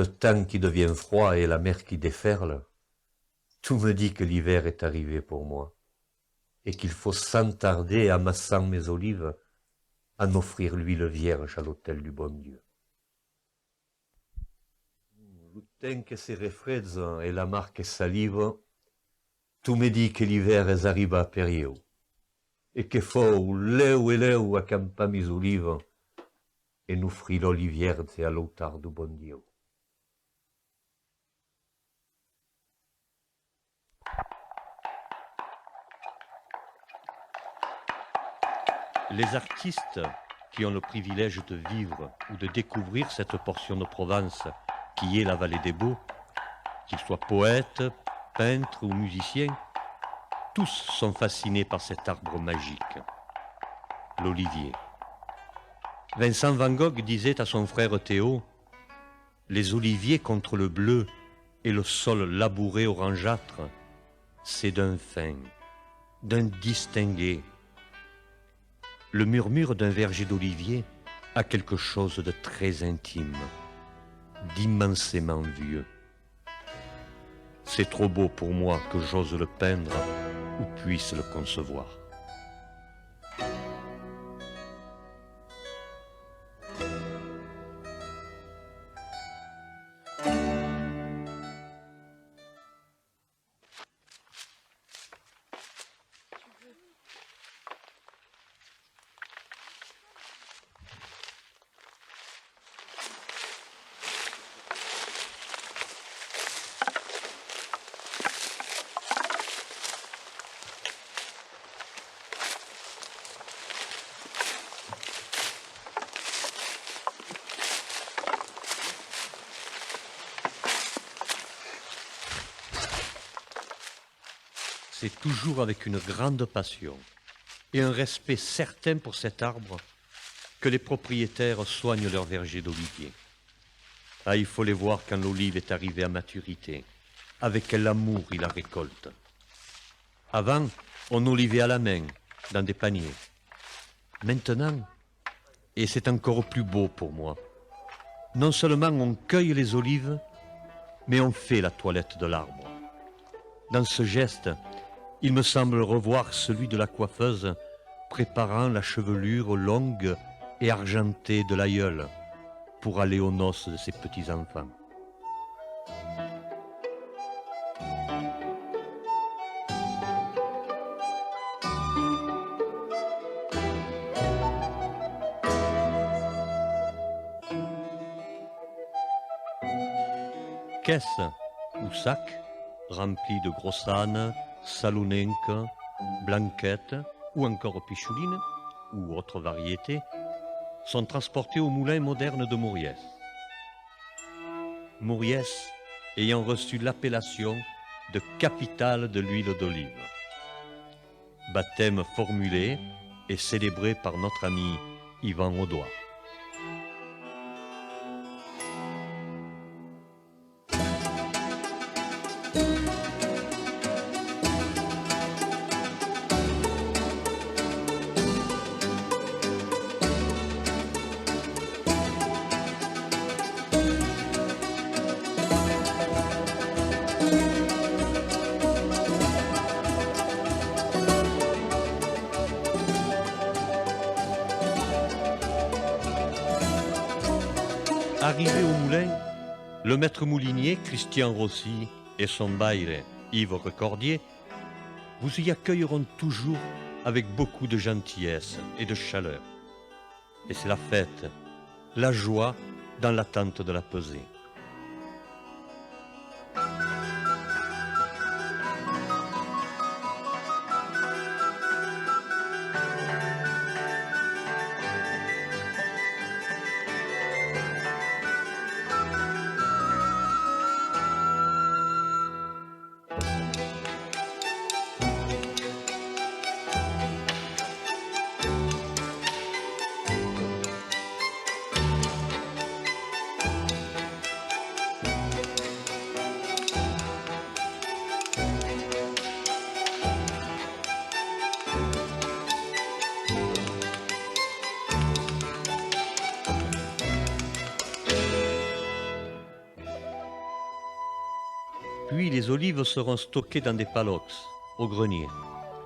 le temps qui devient froid et la mer qui déferle, tout me dit que l'hiver est arrivé pour moi, et qu'il faut sans tarder, amassant mes olives, en offrir l'huile vierge à l'autel du bon Dieu. Le temps che si raffredda e la mar che saliva, tu me dis che l'hiver es arriba per io, e che fou leu a campar mis olives, e n'offrir l'olivière à l'autar du bon Dieu. Les artistes qui ont le privilège de vivre ou de découvrir cette portion de Provence qui est la vallée des Baux, qu'ils soient poètes, peintres ou musiciens, tous sont fascinés par cet arbre magique, l'olivier. Vincent van Gogh disait à son frère Théo, « Les oliviers contre le bleu et le sol labouré orangeâtre, c'est d'un fin, d'un distingué. » Le murmure d'un verger d'olivier a quelque chose de très intime, d'immensément vieux. C'est trop beau pour moi que j'ose le peindre ou puisse le concevoir. C'est toujours avec une grande passion et un respect certain pour cet arbre que les propriétaires soignent leur verger d'olivier. Ah, il faut les voir quand l'olive est arrivée à maturité, avec quel amour ils la récoltent. Avant, on olivait à la main, dans des paniers. Maintenant, et c'est encore plus beau pour moi, non seulement on cueille les olives, mais on fait la toilette de l'arbre. Dans ce geste, il me semble revoir celui de la coiffeuse préparant la chevelure longue et argentée de l'aïeul pour aller aux noces de ses petits-enfants. Caisse ou sac remplis de gros ânes, salonenques, blanquettes ou encore pichoulines ou autres variétés sont transportés au moulin moderne de Mauriès. Mauriès ayant reçu l'appellation de capitale de l'huile d'olive. Baptême formulé et célébré par notre ami Yvan Audois. Arrivé au moulin, le maître moulinier Christian Rossi et son baïre Yves Recordier vous y accueilleront toujours avec beaucoup de gentillesse et de chaleur. Et c'est la fête, la joie dans l'attente de la pesée. Puis les olives seront stockées dans des palox, au grenier,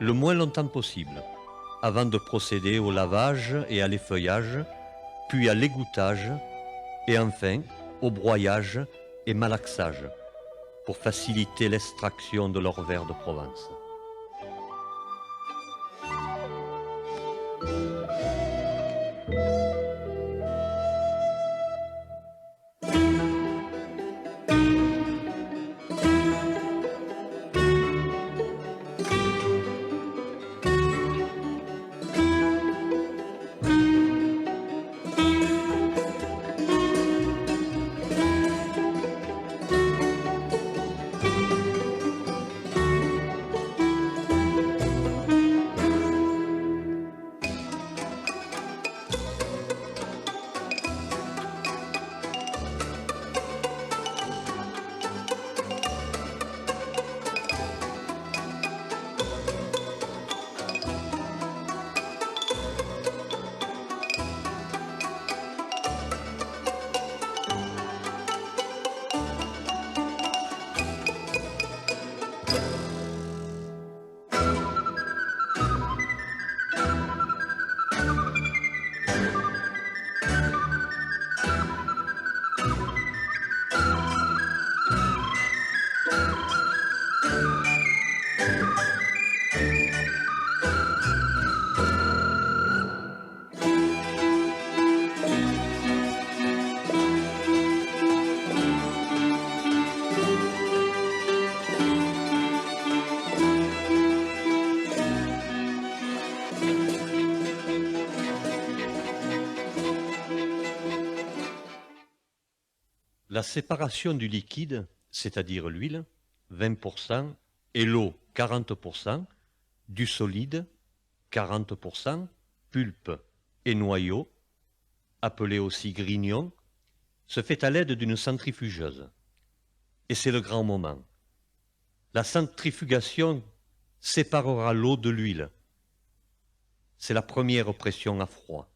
le moins longtemps possible, avant de procéder au lavage et à l'effeuillage, puis à l'égouttage, et enfin au broyage et malaxage, pour faciliter l'extraction de leur verre de Provence. La séparation du liquide, c'est-à-dire l'huile, 20%, et l'eau, 40%, du solide, 40%, pulpe et noyau, appelé aussi grignon, se fait à l'aide d'une centrifugeuse. Et c'est le grand moment. La centrifugation séparera l'eau de l'huile. C'est la première pression à froid.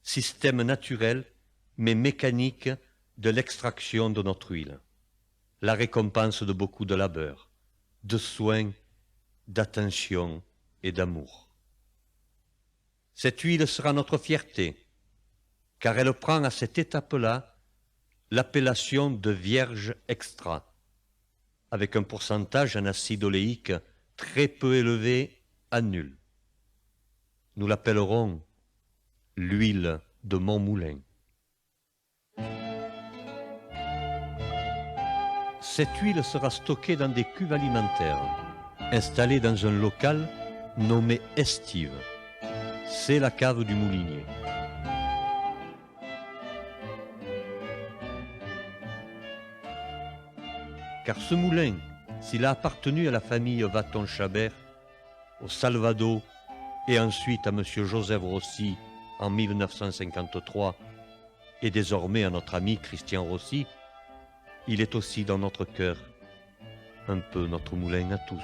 Système naturel, mais mécanique, de l'extraction de notre huile. La récompense de beaucoup de labeur, de soins, d'attention et d'amour. Cette huile sera notre fierté, car elle prend à cette étape-là l'appellation de vierge extra, avec un pourcentage en acide oléique très peu élevé à nul. Nous l'appellerons l'huile de Montmoulin. Cette huile sera stockée dans des cuves alimentaires, installées dans un local nommé Estive. C'est la cave du moulinier. Car ce moulin, s'il a appartenu à la famille Vaton-Chabert, au Salvador et ensuite à M. Joseph Rossi en 1953, et désormais à notre ami Christian Rossi, il est aussi dans notre cœur, un peu notre moulin à tous.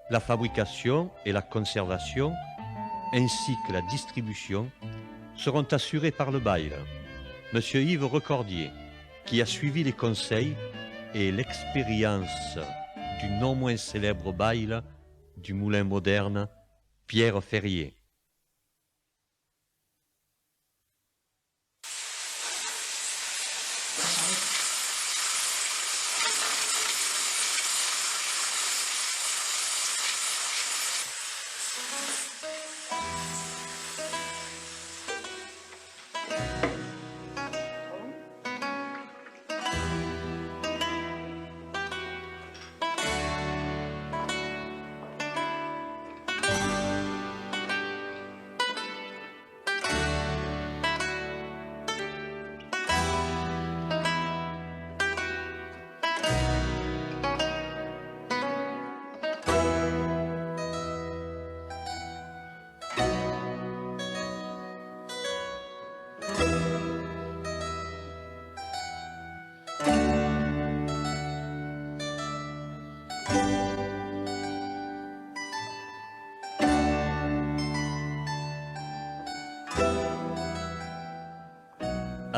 La fabrication et la conservation, ainsi que la distribution, seront assurées par le bail, M. Yves Recordier, qui a suivi les conseils et l'expérience du non moins célèbre bail du moulin moderne Pierre Ferrier.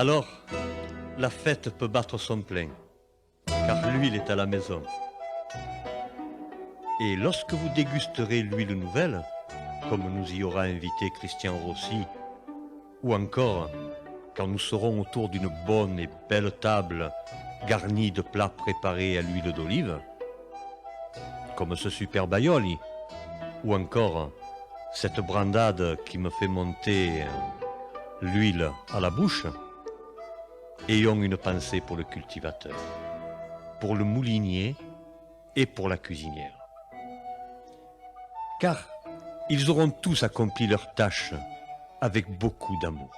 Alors, la fête peut battre son plein, car l'huile est à la maison. Et lorsque vous dégusterez l'huile nouvelle, comme nous y aura invité Christian Rossi, ou encore quand nous serons autour d'une bonne et belle table garnie de plats préparés à l'huile d'olive, comme ce super Baioli, ou encore cette brandade qui me fait monter l'huile à la bouche, ayons une pensée pour le cultivateur, pour le moulinier et pour la cuisinière. Car ils auront tous accompli leur tâche avec beaucoup d'amour.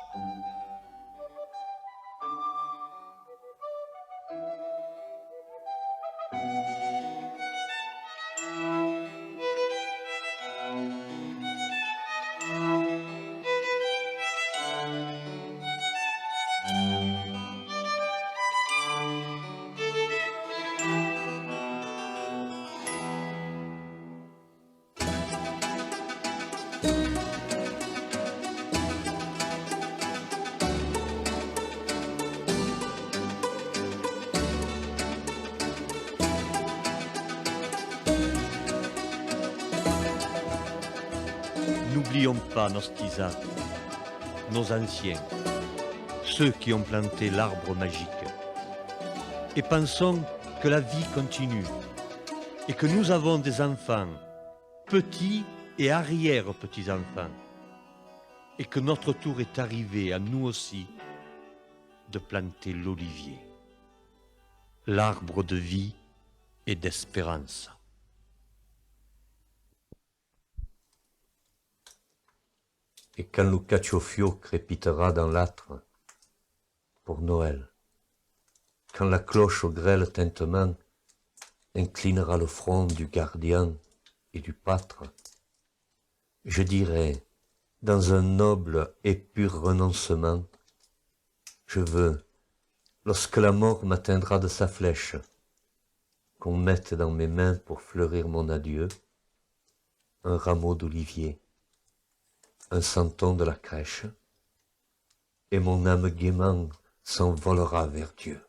N'oublions pas nos tisans, nos anciens, ceux qui ont planté l'arbre magique. Et pensons que la vie continue et que nous avons des enfants, petits et arrière-petits-enfants, et que notre tour est arrivé à nous aussi de planter l'olivier, l'arbre de vie et d'espérance. Et quand le caciofio crépitera dans l'âtre, pour Noël, quand la cloche au grêle tintement inclinera le front du gardien et du pâtre, je dirai, dans un noble et pur renoncement, je veux, lorsque la mort m'atteindra de sa flèche, qu'on mette dans mes mains pour fleurir mon adieu, un rameau d'olivier, un santon de la crèche, et mon âme gaiement s'envolera vers Dieu.